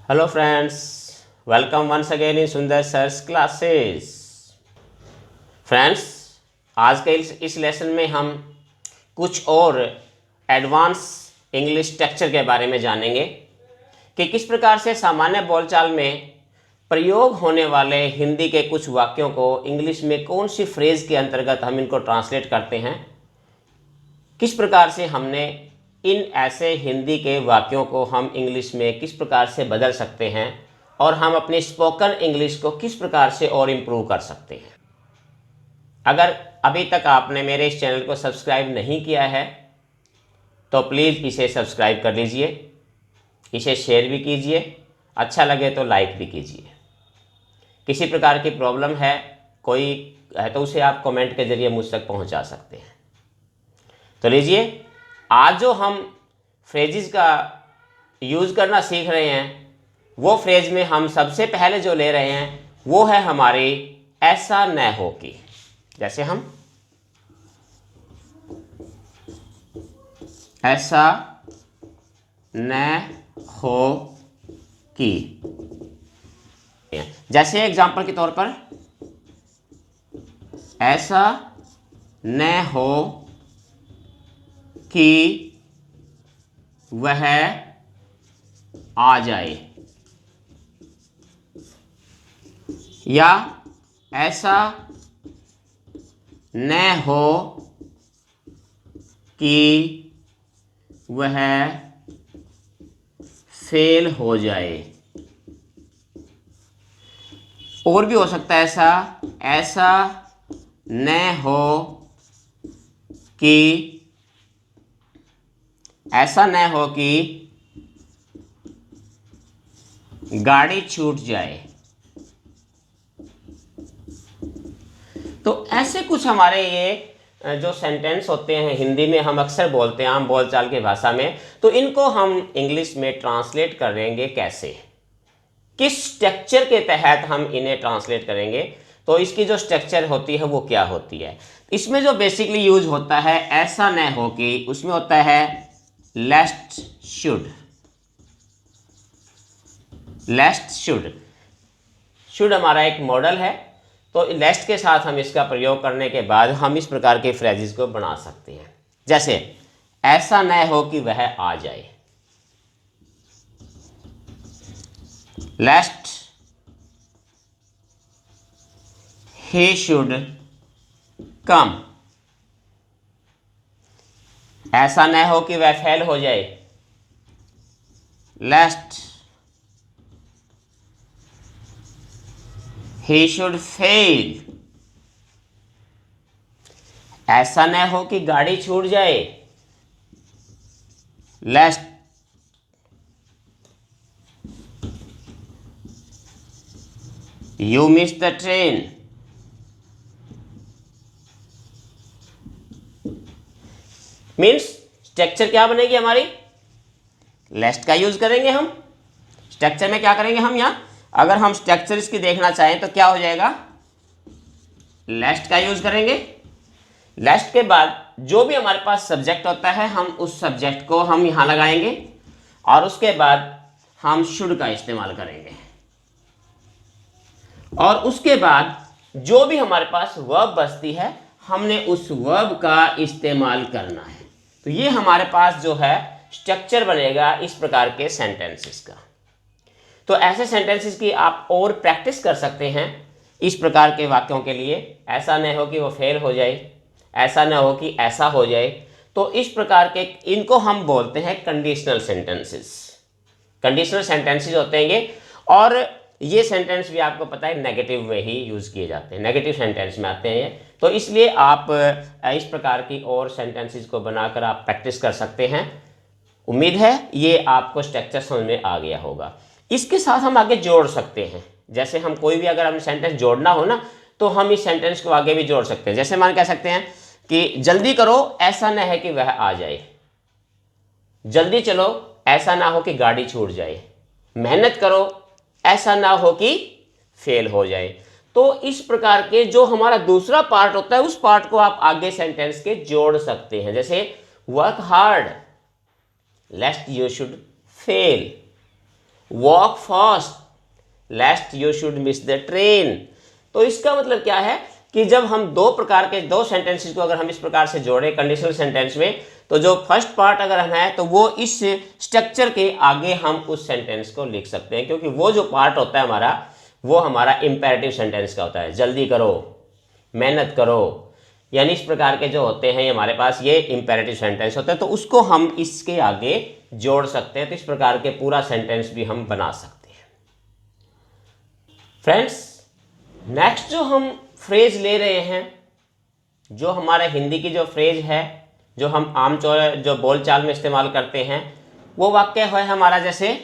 Hello friends, welcome once again in Sundar sir's classes. Friends, आज के इस लेसन में हम कुछ और एडवांस इंग्लिश स्ट्रक्चर के बारे में जानेंगे कि किस प्रकार से सामान्य बोलचाल में प्रयोग होने वाले हिंदी के कुछ वाक्यों को इंग्लिश में कौन सी फ्रेज के अंतर्गत हम इनको ट्रांसलेट करते हैं, किस प्रकार से हमने इन ऐसे हिंदी के वाक्यों को हम इंग्लिश में किस प्रकार से बदल सकते हैं और हम अपनी स्पोकन इंग्लिश को किस प्रकार से और इम्प्रूव कर सकते हैं। अगर अभी तक आपने मेरे इस चैनल को सब्सक्राइब नहीं किया है तो प्लीज़ इसे सब्सक्राइब कर लीजिए, इसे शेयर भी कीजिए, अच्छा लगे तो लाइक भी कीजिए। किसी प्रकार की प्रॉब्लम है कोई है तो उसे आप कमेंट के ज़रिए मुझ तक पहुंचा सकते हैं। तो लीजिए, आज जो हम फ्रेजेस का यूज़ करना सीख रहे हैं वो फ्रेज में हम सबसे पहले जो ले रहे हैं वो है हमारी ऐसा न हो कि। जैसे हम ऐसा न हो कि, जैसे एग्जाम्पल के तौर पर ऐसा न हो कि वह आ जाए, या ऐसा न हो कि वह फेल हो जाए। और भी हो सकता है ऐसा न हो कि ऐसा न हो कि गाड़ी छूट जाए। तो ऐसे कुछ हमारे ये जो सेंटेंस होते हैं हिंदी में हम अक्सर बोलते हैं आम बोलचाल की भाषा में, तो इनको हम इंग्लिश में ट्रांसलेट करेंगे कैसे, किस स्ट्रक्चर के तहत हम इन्हें ट्रांसलेट करेंगे। तो इसकी जो स्ट्रक्चर होती है वो क्या होती है। इसमें जो बेसिकली यूज होता है ऐसा न हो कि, उसमें होता है लेस्ट शुड। लेस्ट शुड हमारा एक मॉडल है, तो लेस्ट के साथ हम इसका प्रयोग करने के बाद हम इस प्रकार के फ्रेजेस को बना सकते हैं। जैसे ऐसा न हो कि वह आ जाए, लेस्ट ही शुड कम। ऐसा न हो कि वह फेल हो जाए, लेस्ट he should fail। ऐसा न हो कि गाड़ी छूट जाए, lest you miss the train। Means structure क्या बनेगी हमारी, लेस्ट का यूज करेंगे हम। स्ट्रक्चर में क्या करेंगे हम यहाँ, अगर हम स्ट्रक्चर इसकी देखना चाहें तो क्या हो जाएगा, लेस्ट का यूज करेंगे। लेस्ट के बाद जो भी हमारे पास सब्जेक्ट होता है हम उस सब्जेक्ट को हम यहां लगाएंगे और उसके बाद हम शुड का इस्तेमाल करेंगे और उसके बाद जो भी हमारे पास वर्ब बचती है हमने उस वर्ब का इस्तेमाल करना है। तो ये हमारे पास जो है स्ट्रक्चर बनेगा इस प्रकार के सेंटेंसेस का। तो ऐसे सेंटेंसेस की आप और प्रैक्टिस कर सकते हैं इस प्रकार के वाक्यों के लिए। ऐसा न हो कि वो फेल हो जाए, ऐसा न हो कि ऐसा हो जाए। तो इस प्रकार के इनको हम बोलते हैं कंडीशनल सेंटेंसेस। कंडीशनल सेंटेंसेस होते हैं ये, और ये सेंटेंस भी आपको पता है नेगेटिव में ही यूज़ किए जाते हैं, नेगेटिव सेंटेंस में आते हैं ये। तो इसलिए आप इस प्रकार की और सेंटेंसेस को बनाकर आप प्रैक्टिस कर सकते हैं। उम्मीद है ये आपको स्ट्रक्चर समझ में आ गया होगा। इसके साथ हम आगे जोड़ सकते हैं, जैसे हम कोई भी अगर हमें सेंटेंस जोड़ना हो ना तो हम इस सेंटेंस को आगे भी जोड़ सकते हैं। जैसे मान कह सकते हैं कि जल्दी करो ऐसा न है कि वह आ जाए, जल्दी चलो ऐसा ना हो कि गाड़ी छूट जाए, मेहनत करो ऐसा ना हो कि फेल हो जाए। तो इस प्रकार के जो हमारा दूसरा पार्ट होता है उस पार्ट को आप आगे सेंटेंस के जोड़ सकते हैं। जैसे work hard लेस्ट you should fail, walk fast लेस्ट you should miss the train. तो इसका मतलब क्या है कि जब हम दो प्रकार के दो सेंटेंसेस को अगर हम इस प्रकार से जोड़े कंडीशनल सेंटेंस में, तो जो फर्स्ट पार्ट अगर हम है तो वो इस स्ट्रक्चर के आगे हम उस सेंटेंस को लिख सकते हैं, क्योंकि वो जो पार्ट होता है हमारा वो हमारा इंपेरेटिव सेंटेंस का होता है। जल्दी करो, मेहनत करो, यानी इस प्रकार के जो होते हैं हमारे पास ये इंपेरेटिव सेंटेंस होते हैं, तो उसको हम इसके आगे जोड़ सकते हैं। तो इस प्रकार के पूरा सेंटेंस भी हम बना सकते हैं। फ्रेंड्स, नेक्स्ट जो हम फ्रेज ले रहे हैं, जो हमारा हिंदी की जो फ्रेज है, जो हम आमतौर जो बोलचाल में इस्तेमाल करते हैं, वो वाक्य है हमारा जैसे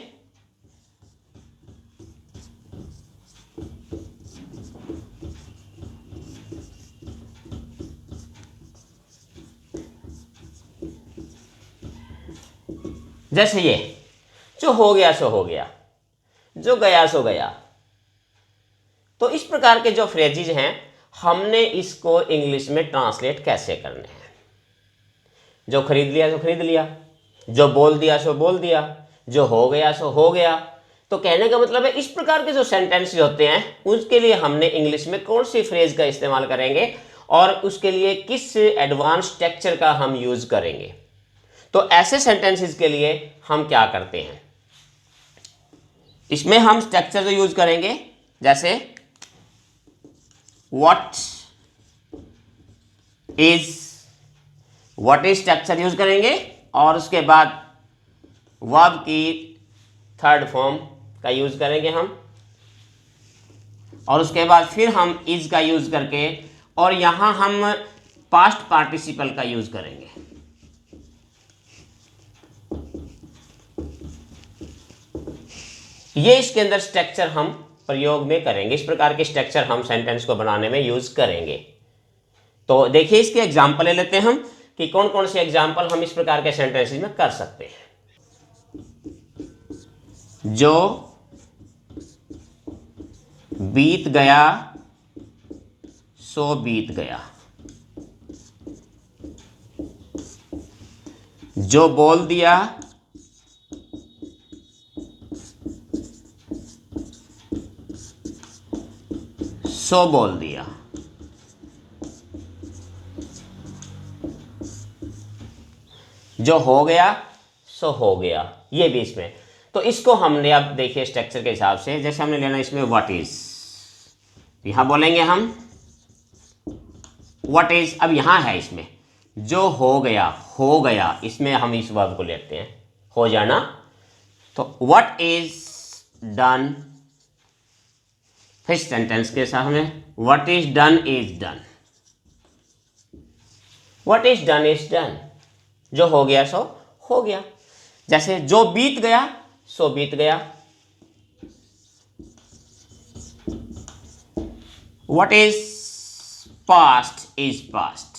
ये, जो हो गया सो हो गया, जो गया सो गया। तो इस प्रकार के जो फ्रेजेज हैं, हमने इसको इंग्लिश में ट्रांसलेट कैसे करने हैं। जो खरीद लिया सो खरीद लिया, जो बोल दिया सो बोल दिया, जो हो गया सो हो गया। तो कहने का मतलब है इस प्रकार के जो सेंटेंस होते हैं उसके लिए हमने इंग्लिश में कौन सी फ्रेज का इस्तेमाल करेंगे और उसके लिए किस एडवांस स्ट्रक्चर का हम यूज करेंगे। तो ऐसे सेंटेंसेस के लिए हम क्या करते हैं, इसमें हम स्ट्रक्चर जो यूज करेंगे, जैसे व्हाट इज स्ट्रक्चर यूज करेंगे और उसके बाद वर्ब की थर्ड फॉर्म का यूज करेंगे हम, और उसके बाद फिर हम इज का यूज करके और यहां हम पास्ट पार्टिसिपल का यूज करेंगे। ये इसके अंदर स्ट्रक्चर हम प्रयोग में करेंगे। इस प्रकार के स्ट्रक्चर हम सेंटेंस को बनाने में यूज करेंगे। तो देखिए इसके एग्जाम्पल ले लेते हैं हम कि कौन कौन से एग्जाम्पल हम इस प्रकार के सेंटेंसेस में कर सकते हैं। जो बीत गया सो बीत गया, जो बोल दिया सो बोल दिया, जो हो गया सो हो गया, ये भी इसमें। तो इसको हमने अब देखिए स्ट्रक्चर के हिसाब से, जैसे हमने लेना इसमें व्हाट इज, यहां बोलेंगे हम व्हाट इज। अब यहां है इसमें जो हो गया, इसमें हम इस वर्ब को लेते हैं, हो जाना। तो व्हाट इज डन, फिर सेंटेंस के साथ में what is done is done, what is done is done, जो हो गया सो हो गया। जैसे जो बीत गया सो बीत गया, what is past is past,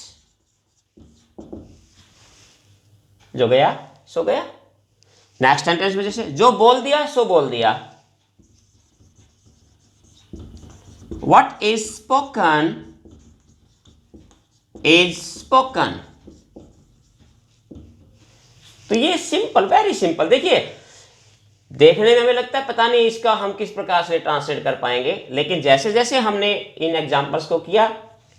जो गया सो गया। नेक्स्ट सेंटेंस में जैसे जो बोल दिया सो बोल दिया, what is spoken is spoken. तो ये सिंपल, वेरी सिंपल। देखिए देखने में हमें लगता है पता नहीं इसका हम किस प्रकार से ट्रांसलेट कर पाएंगे, लेकिन जैसे जैसे हमने इन एग्जांपल्स को किया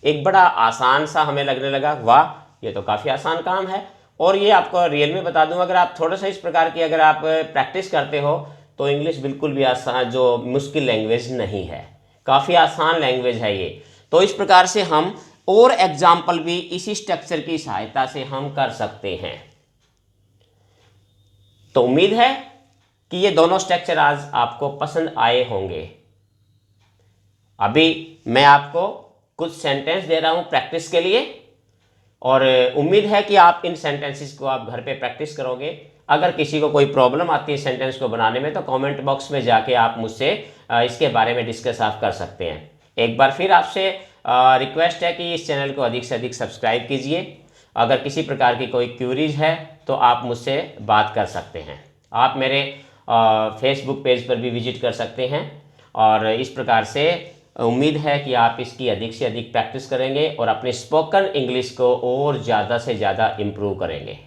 एक बड़ा आसान सा हमें लगने लगा, वाह ये तो काफ़ी आसान काम है। और ये आपको रियल में बता दूं, अगर आप थोड़ा सा इस प्रकार की अगर आप प्रैक्टिस करते हो तो इंग्लिश बिल्कुल भी आसान, जो मुश्किल लैंग्वेज नहीं है, काफ़ी आसान लैंग्वेज है ये। तो इस प्रकार से हम और एग्जाम्पल भी इसी स्ट्रक्चर की सहायता से हम कर सकते हैं। तो उम्मीद है कि ये दोनों स्ट्रक्चर आज आपको पसंद आए होंगे। अभी मैं आपको कुछ सेंटेंस दे रहा हूं प्रैक्टिस के लिए, और उम्मीद है कि आप इन सेंटेंसेस को आप घर पे प्रैक्टिस करोगे। अगर किसी को कोई प्रॉब्लम आती है सेंटेंस को बनाने में तो कमेंट बॉक्स में जाके आप मुझसे इसके बारे में डिस्कस आप कर सकते हैं। एक बार फिर आपसे रिक्वेस्ट है कि इस चैनल को अधिक से अधिक सब्सक्राइब कीजिए। अगर किसी प्रकार की कोई क्यूरीज है तो आप मुझसे बात कर सकते हैं। आप मेरे फेसबुक पेज पर भी विजिट कर सकते हैं। और इस प्रकार से उम्मीद है कि आप इसकी अधिक से अधिक प्रैक्टिस करेंगे और अपने स्पोकन इंग्लिश को और ज़्यादा से ज़्यादा इम्प्रूव करेंगे।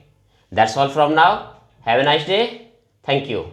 That's all from now. Have a nice day. Thank you.